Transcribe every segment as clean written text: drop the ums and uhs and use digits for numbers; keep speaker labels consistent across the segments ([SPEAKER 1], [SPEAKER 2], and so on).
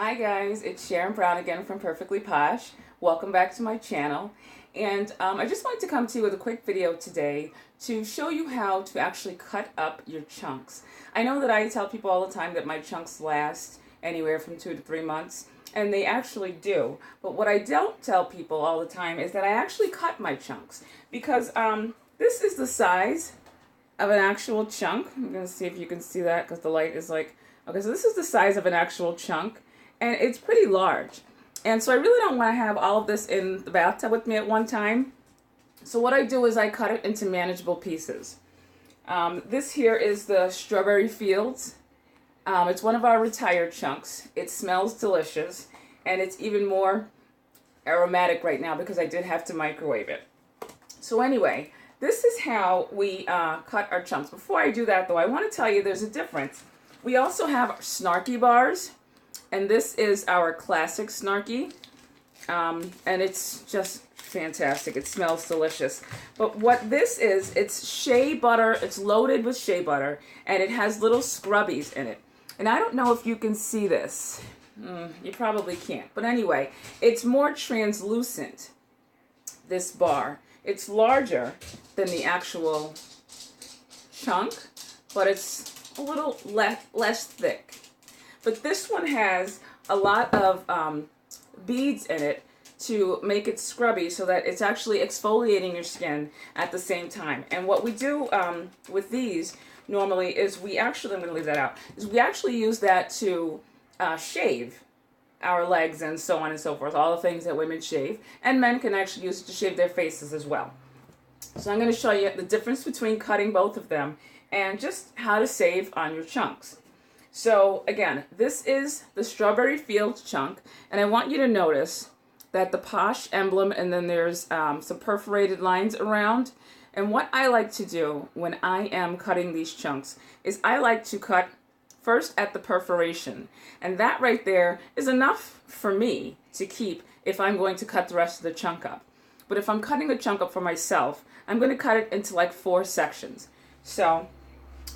[SPEAKER 1] Hi guys, it's Sharon Brown again from Perfectly Posh. Welcome back to my channel. And I just wanted to come to you with a quick video today to show you how to actually cut up your chunks. I know that I tell people all the time that my chunks last anywhere from 2 to 3 months, and they actually do. But what I don't tell people all the time is that I actually cut my chunks because this is the size of an actual chunk. I'm going to see if you can see that because the light is like, okay, so this is the size of an actual chunk. And it's pretty large. And so I really don't want to have all of this in the bathtub with me at one time. So what I do is I cut it into manageable pieces. This here is the Strawberry Fields. It's one of our retired chunks. It smells delicious. And it's even more aromatic right now because I did have to microwave it. So anyway, this is how we cut our chunks. Before I do that though, I want to tell you there's a difference. We also have Snarky bars. And this is our classic Snarky, and it's just fantastic. It smells delicious. But what this is, it's shea butter. It's loaded with shea butter, and it has little scrubbies in it. And I don't know if you can see this. You probably can't. But anyway, it's more translucent, this bar. It's larger than the actual chunk, but it's a little less thick. But this one has a lot of beads in it to make it scrubby so that it's actually exfoliating your skin at the same time. And what we do with these normally is we actually, I'm going to leave that out, is we actually use that to shave our legs and so on and so forth, all the things that women shave. And men can actually use it to shave their faces as well. So I'm going to show you the difference between cutting both of them and just how to save on your chunks. So again, this is the Strawberry Fields chunk, and I want you to notice that the Posh emblem, and then there's some perforated lines around. And what I like to do when I am cutting these chunks is I like to cut first at the perforation, and that right there is enough for me to keep if I'm going to cut the rest of the chunk up. But if I'm cutting a chunk up for myself, I'm going to cut it into like 4 sections. So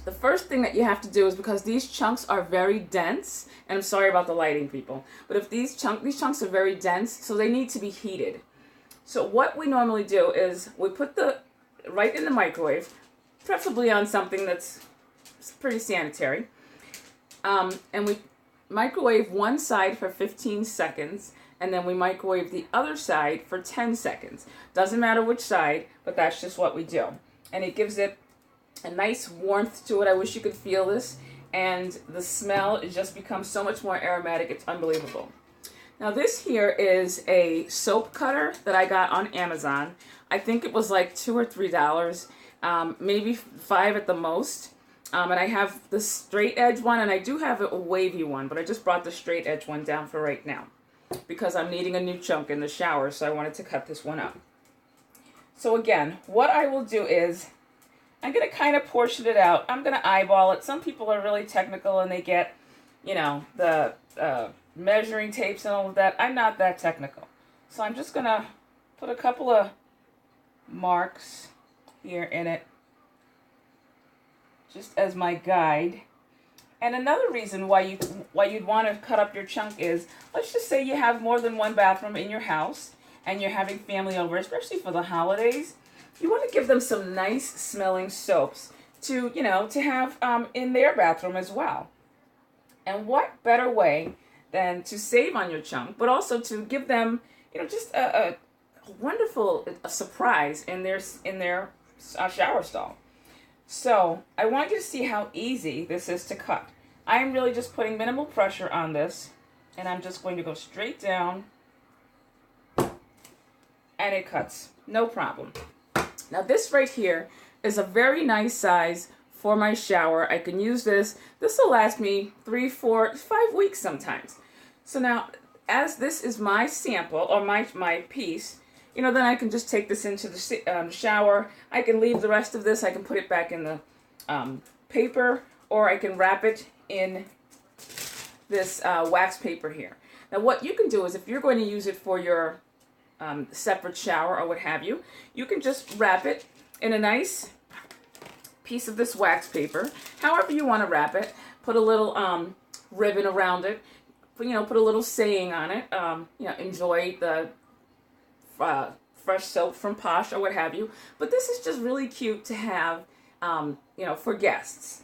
[SPEAKER 1] the first thing that you have to do is, because these chunks are very dense, and I'm sorry about the lighting, people, but if these chunks are very dense, so they need to be heated. So what we normally do is we put the right in the microwave, preferably on something that's pretty sanitary, and we microwave one side for 15 seconds, and then we microwave the other side for 10 seconds. Doesn't matter which side, but that's just what we do. And it gives it a nice warmth to it. I wish you could feel this. And the smell, it just becomes so much more aromatic. It's unbelievable. Now this here is a soap cutter that I got on Amazon. I think it was like $2 or $3, maybe $5 at the most. And I have the straight edge one, and I do have a wavy one, but I just brought the straight edge one down for right now because I'm needing a new chunk in the shower, so I wanted to cut this one up. So again, what I will do is I'm going to kind of portion it out. I'm going to eyeball it. Some people are really technical and they get, you know, the measuring tapes and all of that. I'm not that technical. So I'm just going to put a couple of marks here in it, just as my guide. And another reason why you'd want to cut up your chunk is, let's just say you have more than one bathroom in your house and you're having family over, especially for the holidays. You want to give them some nice smelling soaps to, you know, to have in their bathroom as well. And what better way than to save on your chunk, but also to give them, you know, just a wonderful surprise in their shower stall. So I want you to see how easy this is to cut. I'm really just putting minimal pressure on this, and I'm just going to go straight down, and it cuts, no problem. Now this right here is a very nice size for my shower. I can use this. This will last me 3, 4, 5 weeks sometimes. So now, as this is my sample, or my piece, you know, then I can just take this into the shower. I can leave the rest of this. I can put it back in the paper, or I can wrap it in this wax paper here. Now what you can do is, if you're going to use it for your separate shower or what have you, you can just wrap it in a nice piece of this wax paper, however you want to wrap it. Put a little ribbon around it. put a little saying on it. Enjoy the fresh soap from Posh or what have you. But this is just really cute to have, for guests.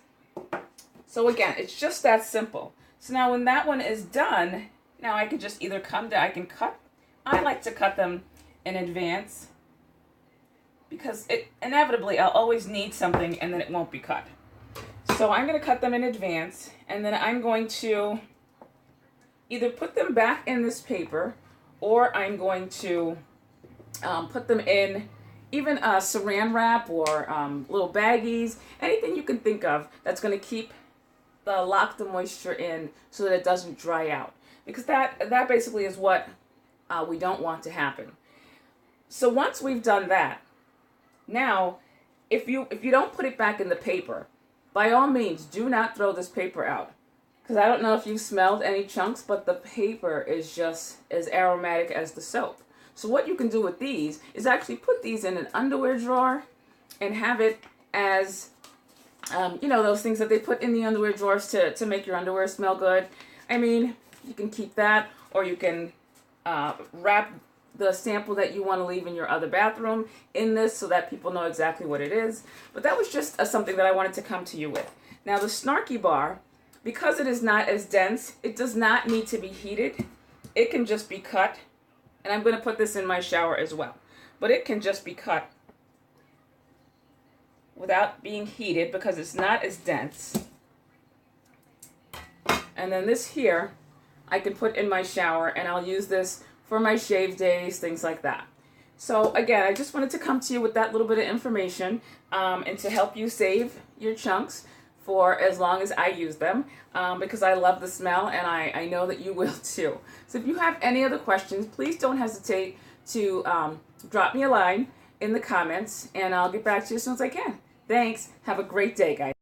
[SPEAKER 1] So again, it's just that simple. So now when that one is done, now I can just either come down, I can cut. I like to cut them in advance because inevitably I'll always need something and then it won't be cut. So I'm going to cut them in advance, and then I'm going to either put them back in this paper, or I'm going to put them in even saran wrap or little baggies, anything you can think of that's going to keep lock the moisture in so that it doesn't dry out, because that basically is what we don't want to happen. So once we've done that, now if you don't put it back in the paper, by all means do not throw this paper out, because I don't know if you've smelled any chunks, but the paper is just as aromatic as the soap. So what you can do with these is actually put these in an underwear drawer and have it as those things that they put in the underwear drawers to make your underwear smell good. I mean, you can keep that, or you can wrap the sample that you want to leave in your other bathroom in this so that people know exactly what it is. But that was just something that I wanted to come to you with. Now the Snarky bar, because it is not as dense, it does not need to be heated. It can just be cut. And I'm going to put this in my shower as well. But it can just be cut without being heated because it's not as dense. And then this here, I can put in my shower, and I'll use this for my shave days, things like that. So again, I just wanted to come to you with that little bit of information and to help you save your chunks for as long as I use them, because I love the smell, and I know that you will too. So if you have any other questions, please don't hesitate to drop me a line in the comments, and I'll get back to you as soon as I can. Thanks. Have a great day, guys.